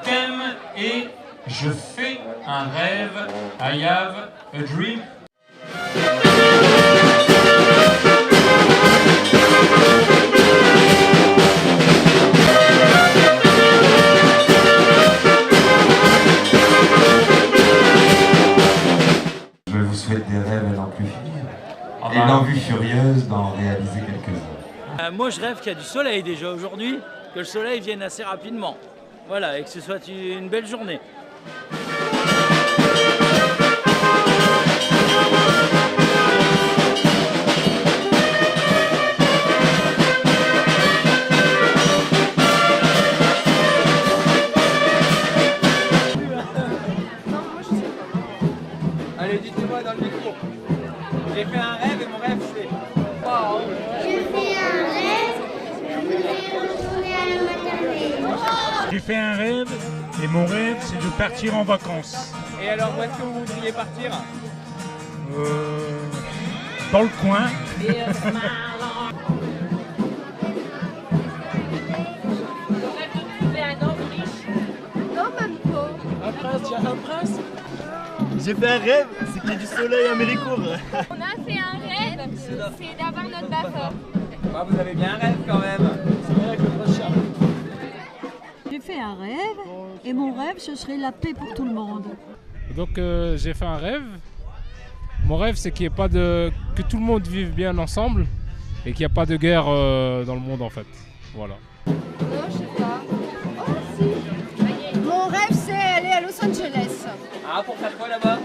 thème est « Je fais un rêve », I have a dream. Je vous souhaite des rêves à n'en plus finir et l'envie furieuse d'en réaliser quelques-uns. Moi je rêve qu'il y a du soleil déjà aujourd'hui, que le soleil vienne assez rapidement. Voilà, et que ce soit une belle journée. Allez, dites-moi dans le micro. J'ai fait un rêve et mon rêve c'est... J'ai fait un rêve, je voudrais retourner à la maternelle. J'ai fait un rêve et mon rêve c'est de partir en vacances. Et alors, où est-ce que vous voudriez partir? Dans le coin. Non, même pas. Un prince, tiens, un prince. J'ai fait un rêve, c'est qu'il y ait du soleil à Méricourt. On a fait un rêve, c'est d'avoir notre bafeur. Ah, vous avez bien un rêve quand même. C'est vrai avec le prince Charles. J'ai fait un rêve et mon rêve ce serait la paix pour tout le monde. Donc j'ai fait un rêve. Mon rêve c'est qu'il y ait pas de que tout le monde vive bien ensemble et qu'il n'y a pas de guerre dans le monde en fait. Voilà. Non, je sais pas. Oh, si. Mon rêve, c'est aller à Los Angeles. Ah, pour faire quoi là-bas?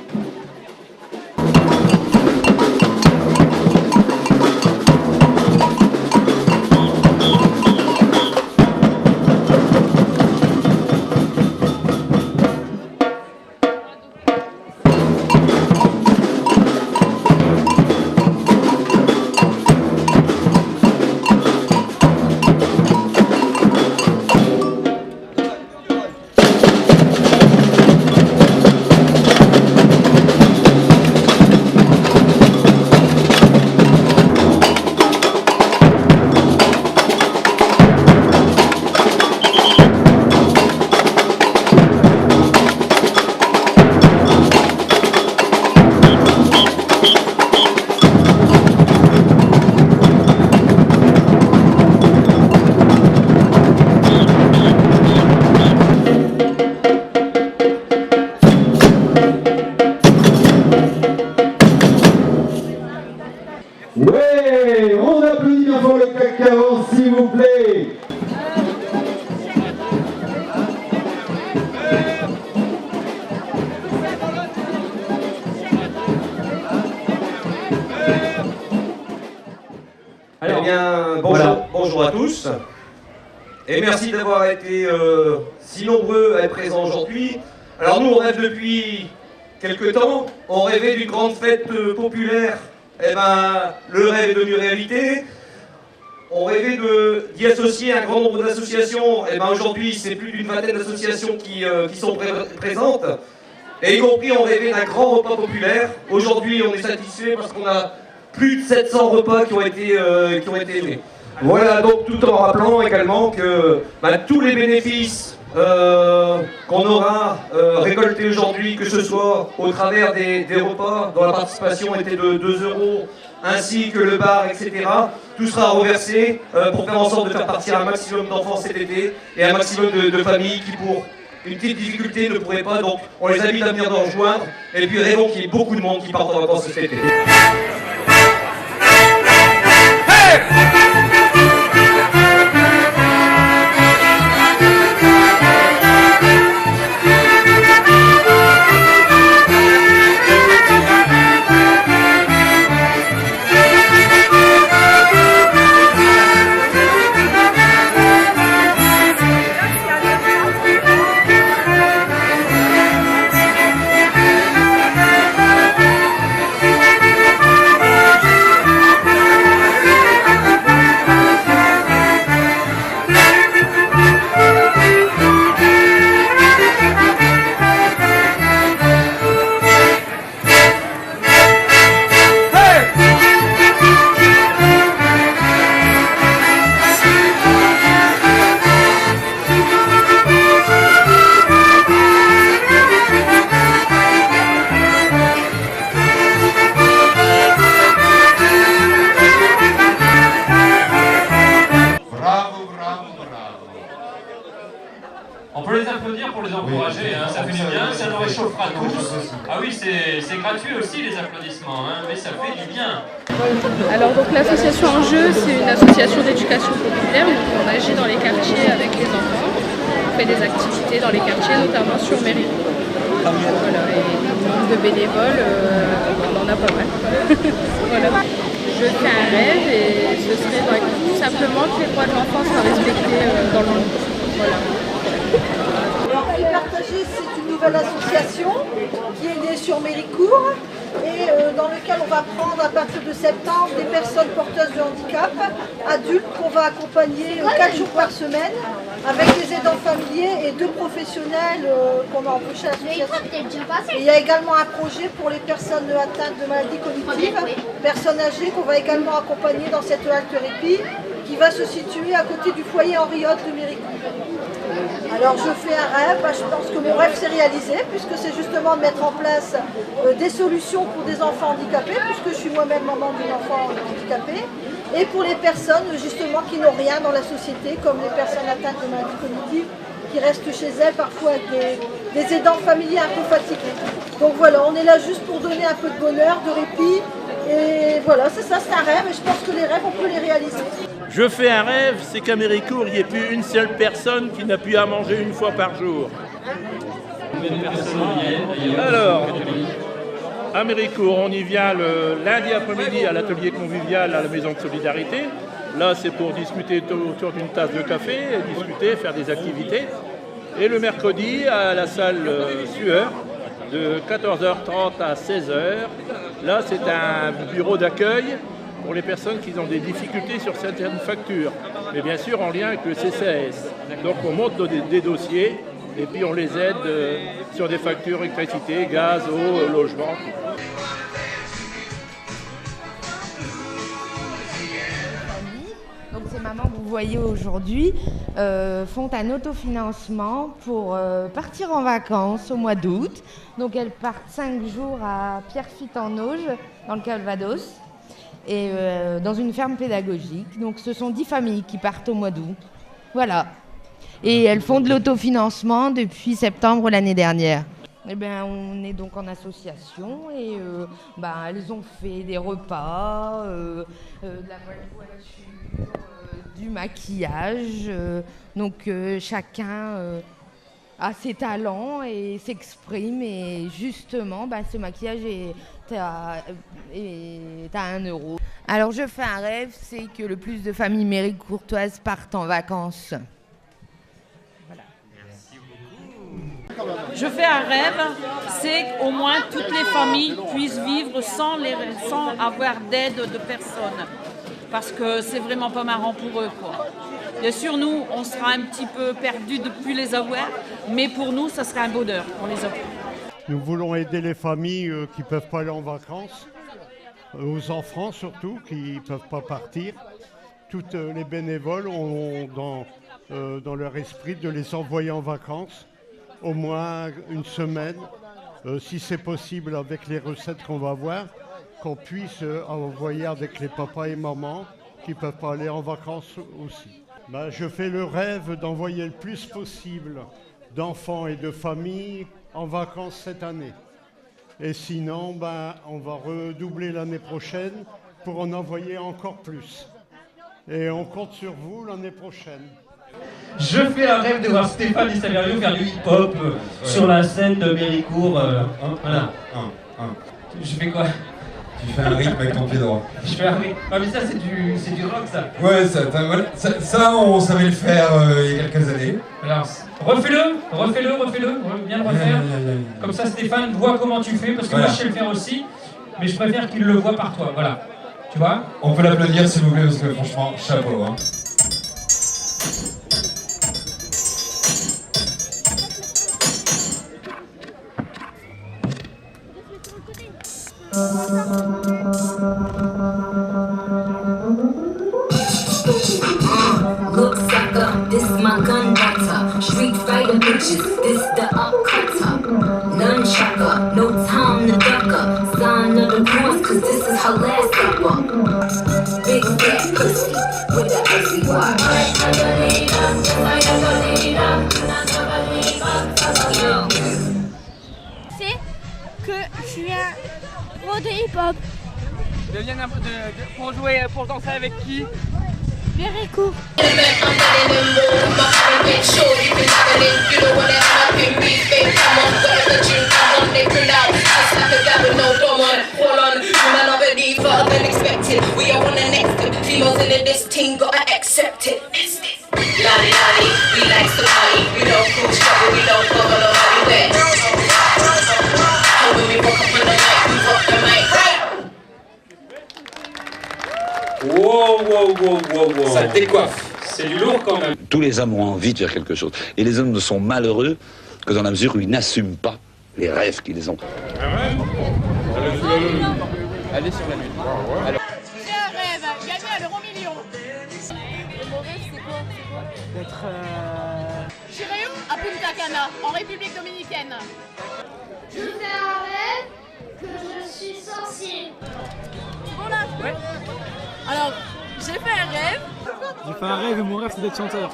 Ouais, on applaudit bien fort le CAC 40 s'il vous plaît. Eh bien, bonjour à tous. Et merci d'avoir été si nombreux à être présents aujourd'hui. Alors nous, on rêve depuis quelque temps. On rêvait d'une grande fête populaire. Eh ben, le rêve est devenu réalité. On rêvait d'y associer un grand nombre d'associations. Eh ben, aujourd'hui, c'est plus d'une vingtaine d'associations qui sont présentes. Et y compris, on rêvait d'un grand repas populaire. Aujourd'hui, on est satisfait parce qu'on a plus de 700 repas qui ont été faits. Voilà, donc tout en rappelant également que tous les bénéfices qu'on aura récoltés aujourd'hui, que ce soit au travers des repas dont la participation était de 2 €, ainsi que le bar, etc., tout sera reversé pour faire en sorte de faire partir un maximum d'enfants cet été et un maximum de familles qui, pour une petite difficulté, ne pourraient pas. Donc on les invite à venir nous rejoindre et puis rêvons qu'il y ait beaucoup de monde qui parte en vacances cet été. encourager, hein, ça fait du bien, ça nous réchauffera tous. Ah oui, c'est gratuit aussi les applaudissements, hein, mais ça fait du bien. Alors donc l'association Enjeu, c'est une association d'éducation populaire, donc on agit dans les quartiers avec les enfants, on fait des activités dans les quartiers, notamment sur Méricourt. Voilà, et le nombre de bénévoles, on en a pas mal. Voilà. Je fais un rêve et ce serait tout simplement que les droits de l'enfant soient respectés dans le monde. Voilà. Alors, Hypertagé, c'est une nouvelle association qui est née sur Méricourt et dans lequel on va prendre à partir de septembre des personnes porteuses de handicap, adultes qu'on va accompagner 4 jours par semaine avec des aidants familiers et 2 professionnels qu'on a embauchés à l'association. Il y a également un projet pour les personnes atteintes de maladies cognitives, personnes âgées qu'on va également accompagner dans cette halte répit qui va se situer à côté du foyer Henriot de Méricourt. Alors je fais un rêve, je pense que mon rêve s'est réalisé puisque c'est justement de mettre en place des solutions pour des enfants handicapés puisque je suis moi-même maman d'un enfant handicapé et pour les personnes justement qui n'ont rien dans la société comme les personnes atteintes de maladies cognitives qui restent chez elles parfois avec des aidants familiers un peu fatigués. Donc voilà, on est là juste pour donner un peu de bonheur, de répit et voilà, c'est ça, c'est un rêve et je pense que les rêves on peut les réaliser. Je fais un rêve, c'est qu'à Méricourt, il n'y ait plus une seule personne qui n'a plus à manger une fois par jour. Alors, à Méricourt, on y vient le lundi après-midi à l'atelier convivial à la Maison de Solidarité. Là, c'est pour discuter autour d'une tasse de café, discuter, faire des activités. Et le mercredi, à la salle Sueur, de 14h30 à 16h. Là, c'est un bureau d'accueil pour les personnes qui ont des difficultés sur certaines factures, mais bien sûr en lien avec le CCAS. Donc on monte des dossiers et puis on les aide sur des factures électricité, gaz, eau, logement. Donc ces mamans que vous voyez aujourd'hui font un autofinancement pour partir en vacances au mois d'août. Donc elles partent 5 jours à Pierrefitte-en-Auge, dans le Calvados. Et dans une ferme pédagogique. Donc ce sont 10 familles qui partent au mois d'août. Voilà. Et elles font de l'autofinancement depuis septembre l'année dernière. Eh bien, on est donc en association et elles ont fait des repas, de la voiture, du maquillage. Donc chacun a ses talents et s'exprime. Et justement, ce maquillage est à 1 €. Alors je fais un rêve, c'est que le plus de familles méricourtoises partent en vacances. Voilà. Merci beaucoup. Je fais un rêve, c'est qu'au moins toutes les familles puissent vivre sans avoir d'aide de personne. Parce que c'est vraiment pas marrant pour eux, quoi. Bien sûr, nous, on sera un petit peu perdus de plus les avoir, mais pour nous, ça sera un bonheur pour les avoir. Nous voulons aider les familles qui ne peuvent pas aller en vacances, aux enfants surtout, qui ne peuvent pas partir. Toutes les bénévoles ont dans leur esprit de les envoyer en vacances, au moins une semaine, si c'est possible avec les recettes qu'on va avoir, qu'on puisse envoyer avec les papas et mamans qui ne peuvent pas aller en vacances aussi. Je fais le rêve d'envoyer le plus possible d'enfants et de familles en vacances cette année. Et sinon, on va redoubler l'année prochaine pour en envoyer encore plus. Et on compte sur vous l'année prochaine. Je fais un rêve de voir Stéphane et Saverio faire du hip-hop sur la scène de Méricourt. Voilà. Je fais quoi? Tu fais un rythme avec ton pied droit. Je fais un rythme. Ah mais ça c'est du rock ça. Ouais, ça on savait le faire il y a quelques années. Alors, refais-le, viens le refaire. Comme ça Stéphane voit comment tu fais, parce que moi je sais le faire aussi, mais je préfère qu'il le voit par toi, voilà. Tu vois? On peut l'applaudir s'il vous plaît, parce que franchement, chapeau. Hein. Look sucker, this my gun butter. Street fighting bitches, this the upcutter. Nunchucker, no time to ducker. Sign of the cross, cause this is her last supper. Big fat pussy with the icy pour jouer, pour danser avec qui? Méricourt. Wow. Ça décoiffe. C'est du lourd quand même. Tous les hommes ont envie de faire quelque chose. Et les hommes ne sont malheureux que dans la mesure où ils n'assument pas les rêves qu'ils ont. Ah ouais? Allez sur la lune. Alors. J'ai un rêve, gagner à l'euro-million. Et mon rêve, c'est quoi? D'être... J'irai où? À Punta Cana, en République Dominicaine. Je fais un rêve que je suis sorcier. Bon là? Ouais. Alors, j'ai fait un rêve. J'ai fait un rêve et mon rêve c'est d'être chanteur.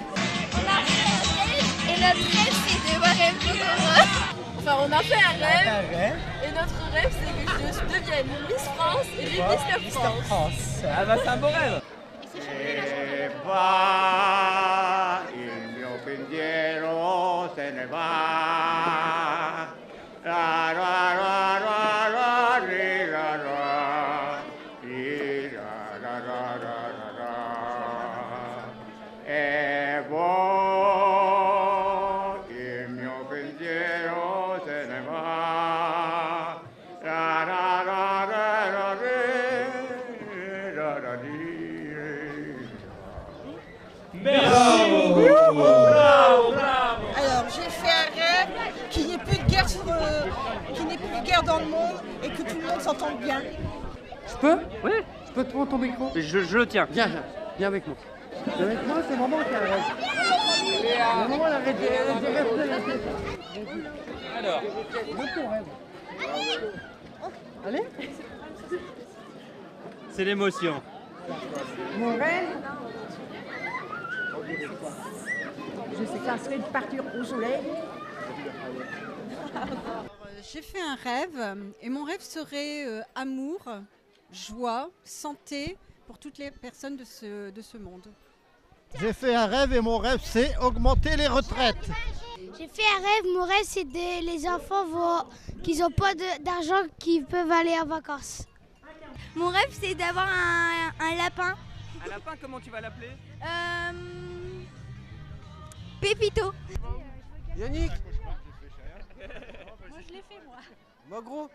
Et notre rêve c'est de voir un peu. Enfin, on a fait un rêve. Et notre rêve c'est que je devienne Miss France et Miss France. Ah bah c'est un beau rêve. Se va, il mio pensiero se ne va. La la la la la ri, la la ri, la la la la la. E voi, il mio pensiero se ne va. La la la la la ri, la la ri. Merci beaucoup. Bravo. Alors j'ai fait un rêve qu'il n'y ait plus de guerre qu'il n'y ait plus de guerre dans le monde et que tout le monde s'entende bien. Je peux? Oui. Je peux te prendre ton micro? Je le tiens. Viens avec moi. Viens avec moi, c'est maman qui a un rêve. Maman, elle a rêvé. Alors, montre ton rêve. Allez. C'est l'émotion. Mon rêve, ça serait de partir au soleil. J'ai fait un rêve et mon rêve serait amour, joie, santé pour toutes les personnes de ce monde. J'ai fait un rêve et mon rêve c'est augmenter les retraites. J'ai fait un rêve, mon rêve c'est les enfants qui n'ont pas d'argent qui peuvent aller en vacances. Mon rêve c'est d'avoir un lapin. Un lapin, comment tu vas l'appeler? Pépito. Yannick. Moi je l'ai fait moi. Moi gros.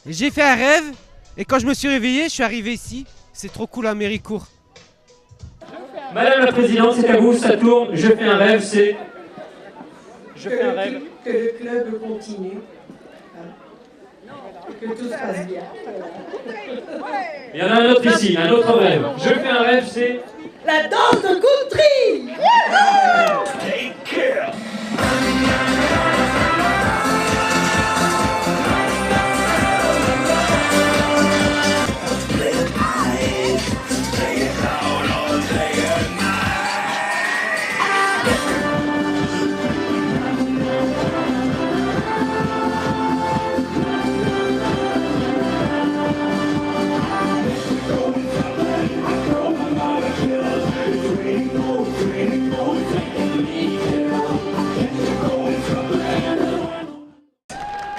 J'ai fait un rêve et quand je me suis réveillé, je suis arrivé ici. C'est trop cool à Méricourt. Madame la Présidente, c'est à vous, ça tourne. Je fais un rêve, c'est... Je fais un rêve. Que le club continue. Que tout se passe bien. Il y en a un autre ici, un autre rêve. Je fais un rêve, c'est... La danse de country. Take care.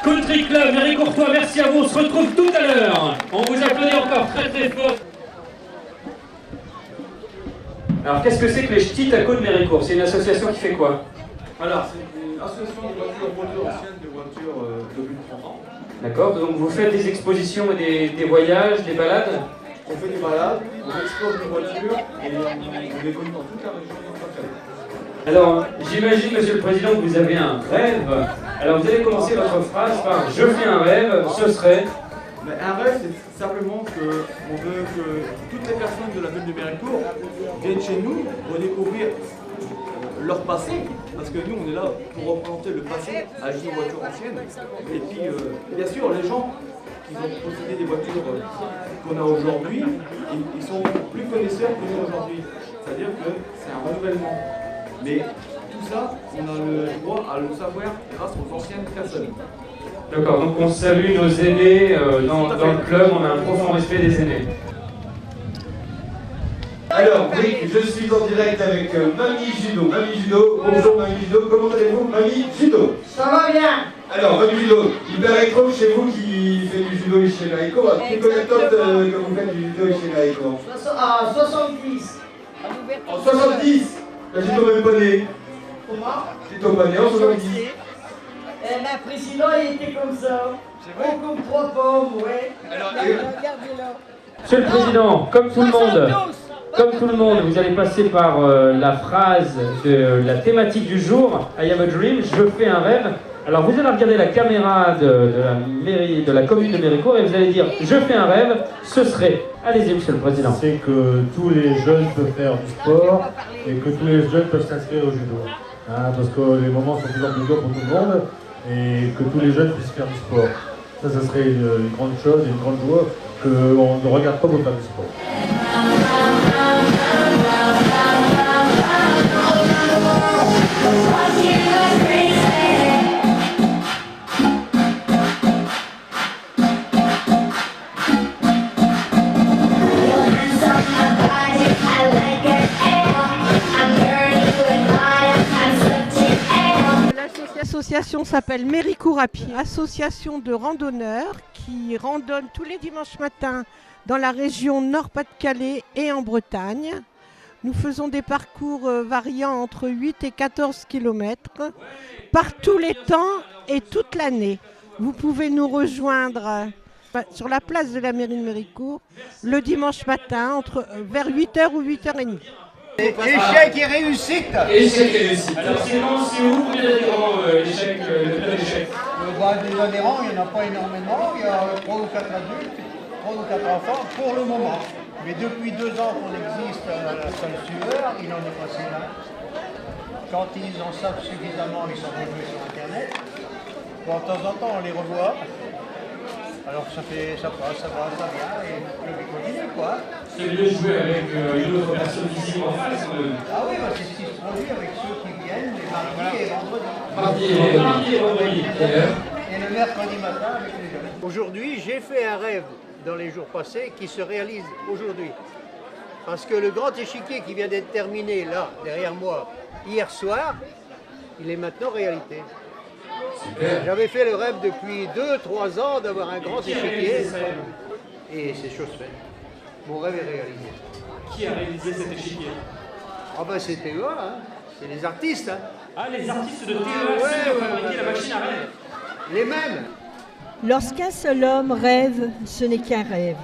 Country Club, Méricourtois, merci à vous, on se retrouve tout à l'heure. On vous applaudit encore très très fort. Alors qu'est-ce que c'est que les Ch'tis Tacos de Méricourt? C'est une association qui fait quoi? Alors, c'est une association de voitures anciennes, de voitures de plus de 30 ans. D'accord, donc vous faites des expositions, des voyages, des balades? On fait des balades, on expose des voitures et on les connu dans toute la région de Pas-de-Calais. Alors, j'imagine, Monsieur le Président, que vous avez un rêve. Alors, vous allez commencer votre phrase par « Je fais un rêve », ce serait... Mais un rêve, c'est simplement qu'on veut que toutes les personnes de la ville de Méricourt viennent chez nous redécouvrir leur passé. Parce que nous, on est là pour représenter le passé avec nos voitures anciennes. Et puis, bien sûr, les gens qui ont possédé des voitures qu'on a aujourd'hui, ils sont plus connaisseurs que nous aujourd'hui. C'est-à-dire que c'est un renouvellement. Mais tout ça, on a le droit à le savoir grâce aux anciennes personnes. D'accord, donc on salue nos aînés dans le club, on a un profond respect des aînés. Alors, oui, je suis en direct avec Mamie Judo. Mamie Judo, bonjour Mamie Judo, comment allez-vous Mamie Judo? Ça va bien. Alors, Mamie Judo, Hyper Eco chez vous qui fait du judo et chez Laïco. Quelle anecdote que vous faites du judo et chez Laïco? À 70. En 70? La judo même pas né. Comment? Judo pas né en 70. Le président, il était comme ça. C'est vrai? Comme 3 pommes, ouais. Alors, regardez-le. Monsieur le Président, comme tout le monde, vous allez passer par la phrase de la thématique du jour, I have a dream, je fais un rêve. Alors vous allez regarder la caméra de la commune de Méricourt et vous allez dire je fais un rêve, ce serait. Allez-y Monsieur le Président. C'est que tous les jeunes peuvent faire du sport et que tous les jeunes peuvent s'inscrire au judo. Hein, parce que les moments sont toujours plus durs pour tout le monde et que tous les jeunes puissent faire du sport. Ça serait une grande chose et une grande joie qu'on ne regarde pas pour faire du sport. L'association s'appelle Méricourt à pied, association de randonneurs qui randonnent tous les dimanches matins dans la région Nord-Pas-de-Calais et en Bretagne. Nous faisons des parcours variant entre 8 et 14 km par tous les temps et toute l'année. Vous pouvez nous rejoindre sur la place de la mairie de Méricourt le dimanche matin vers 8h ou 8h30. Échec et réussite. Échec et réussite. Alors c'est où combien d'adhérents le club d'échecs? Des adhérents, il n'y en a pas énormément. Il y a 3 ou 4 adultes, 3 ou 4 enfants pour le moment. Mais depuis 2 ans qu'on existe à la salle Sueur, il en est passé là. Quand ils en savent suffisamment, ils sont revenus sur Internet. Bon, de temps en temps, on les revoit. Alors ça passe, ça vient, et le club continue, quoi. C'est mieux de jouer avec une autre personne physique en face. Ah oui, c'est ce qui se produit avec ceux qui viennent les mardis et vendredis. Mardi et vendredi. Et le mercredi matin avec les jeunes. Aujourd'hui, j'ai fait un rêve dans les jours passés qui se réalise aujourd'hui. Parce que le grand échiquier qui vient d'être terminé là, derrière moi, hier soir, il est maintenant réalité. J'avais fait le rêve depuis 2-3 ans d'avoir un grand échiquier et c'est chose faite. Mon rêve est réalisé. Qui a réalisé cet échiquier? Ah ben c'est TEA, hein. C'est les artistes. Hein. Ah, les artistes de TEA, ceux qui ont fabriqué la machine à rêve. Les mêmes. Lorsqu'un seul homme rêve, ce n'est qu'un rêve.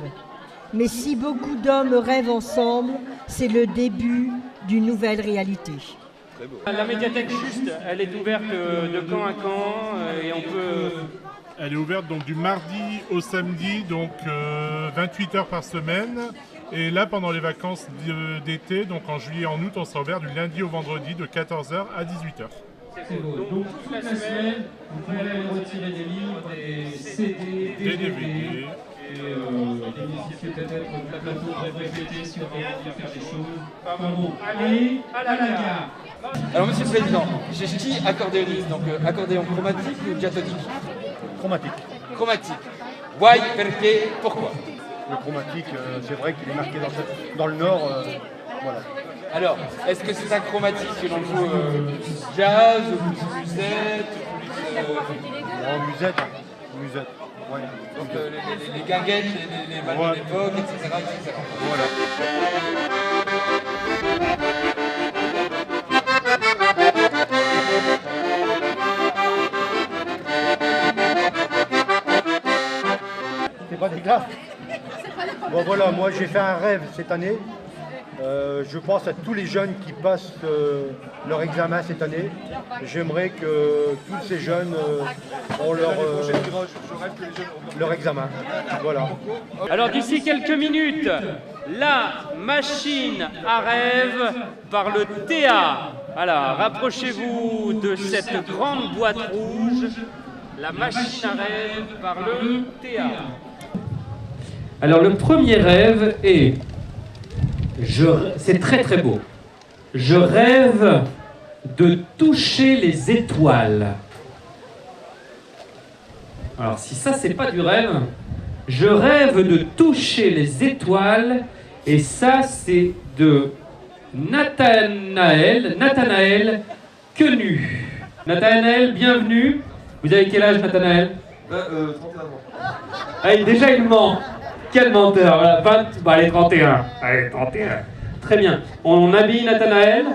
Mais si beaucoup d'hommes rêvent ensemble, c'est le début d'une nouvelle réalité. La médiathèque juste, elle est ouverte de camp à camp et on peut... Elle est ouverte donc du mardi au samedi, donc 28 heures par semaine. Et là, pendant les vacances d'été, donc en juillet et en août, on sera ouvert du lundi au vendredi de 14h à 18h. Donc toute la semaine, vous pouvez aller retirer des livres, des CD, des DVD. Et bénéficier peut-être du plateau pour répéter si on a envie de faire des choses. Enfin bon, allez à la gare. Alors Monsieur le Président, j'ai qui accordéoniste, donc accordéon chromatique ou diatonique? Chromatique. Chromatique. Why, perché, pourquoi? Le chromatique, c'est vrai qu'il est marqué dans le Nord, voilà. Alors, est-ce que c'est un chromatique que l'on joue jazz, ou plus musette, Non, musette. Musette. Ouais. Donc les guinguettes, les ballons d'époque, etc. Voilà. C'est pas des glaces. Bon voilà, moi j'ai fait un rêve cette année. Je pense à tous les jeunes qui passent leur examen cette année. J'aimerais que tous ces jeunes ont leur examen. Voilà. Alors d'ici quelques minutes, la machine à rêve par le TA. Voilà, rapprochez-vous de cette grande boîte rouge. La machine à rêve par le TA. Alors le premier rêve est... C'est très très beau. Je rêve de toucher les étoiles. Alors si ça c'est pas du rêve, je rêve de toucher les étoiles et ça c'est de Nathanaël Quenu. Nathanaël, bienvenue. Vous avez quel âge, Nathanaël 31 ans. Allez, déjà il ment. Quel menteur, voilà, 20, bah allez 31. Allez, 31. Très bien. On habille Nathanaël.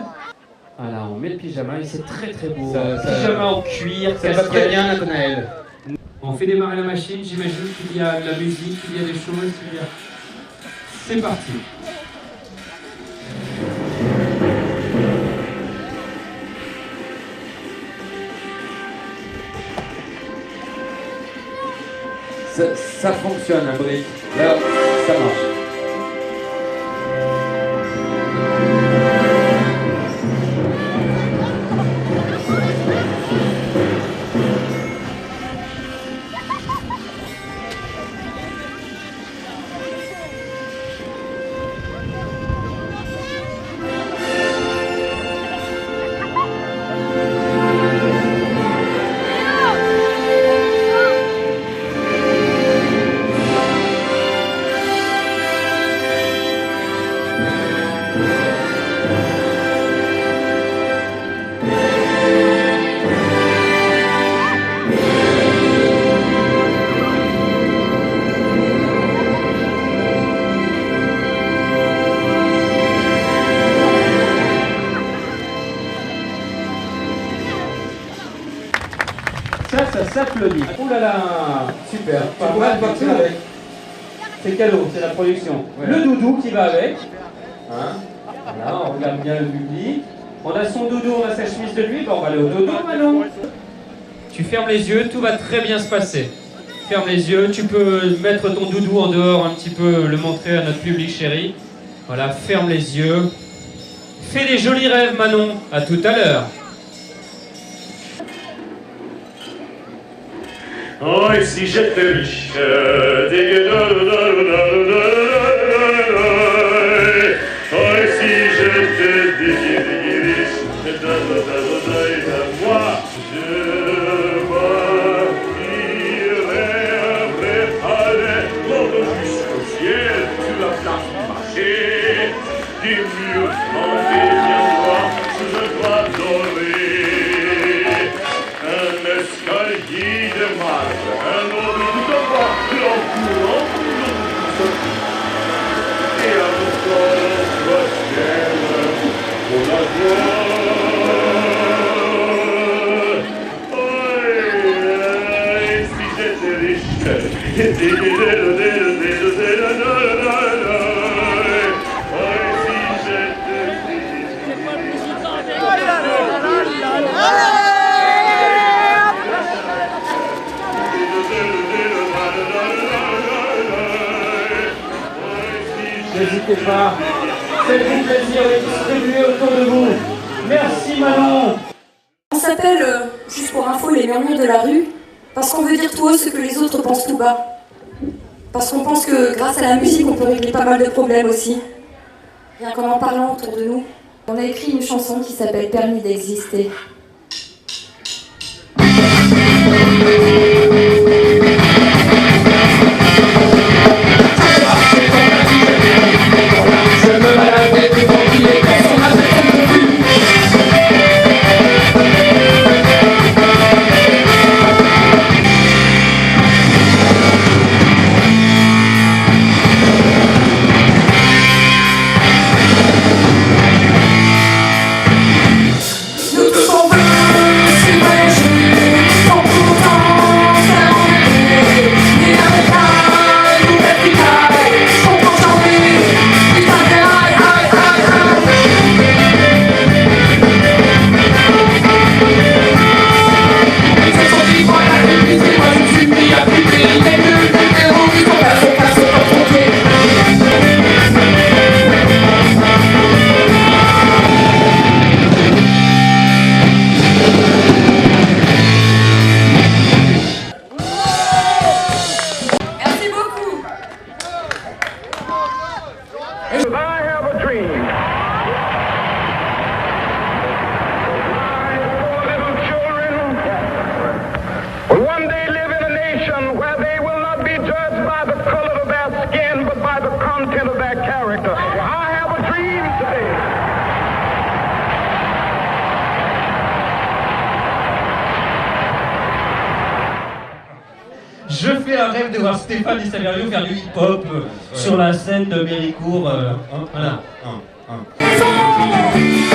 Voilà, on met le pyjama et c'est très très beau. Pyjama en cuir, ça va très bien, Nathanaël. On fait démarrer la machine, j'imagine qu'il y a de la musique, qu'il y a des choses, qu'il y a... C'est parti. Ça fonctionne, un brick. Là, ça marche. Ça s'applaudit. Oh là là, super. C'est cadeau, c'est la production. Ouais. Le doudou qui va avec. Hein, voilà, on regarde bien le public. On a son doudou, on a sa chemise de nuit. Bon, on va aller au dodo, Manon. Tu fermes les yeux, tout va très bien se passer. Ferme les yeux, tu peux mettre ton doudou en dehors un petit peu, le montrer à notre public chéri. Voilà, ferme les yeux. Fais des jolis rêves, Manon. À tout à l'heure. Oh, et si j'étais riche, oh, et si j'étais riche, moi, je partirais préparer l'ordre jusqu'au ciel, sur la place du marché, des murs trempés bien droits, sous un toit doré. Un escalier de marbre, un autre tout en bas, l'homme courant, et un autre ciel pour la joie. Et si j'étais riche, N'hésitez pas, faites-vous plaisir et distribuez autour de vous. Merci Manon. On s'appelle, juste pour info, les murmures de la rue, parce qu'on veut dire tout haut ce que les autres pensent tout bas. Parce qu'on pense que grâce à la musique, on peut régler pas mal de problèmes aussi. Rien qu'en en parlant autour de nous. On a écrit une chanson qui s'appelle Permis d'exister. Je me baladais devant qui les fesses, on a fait comme vu. Nous tous on veut s'imaginer, sans pourtant that character. I have a dream today. Je fais un rêve de voir Stéphane et Saverio faire du hip-hop sur la scène de Méricourt. Voilà. Hey!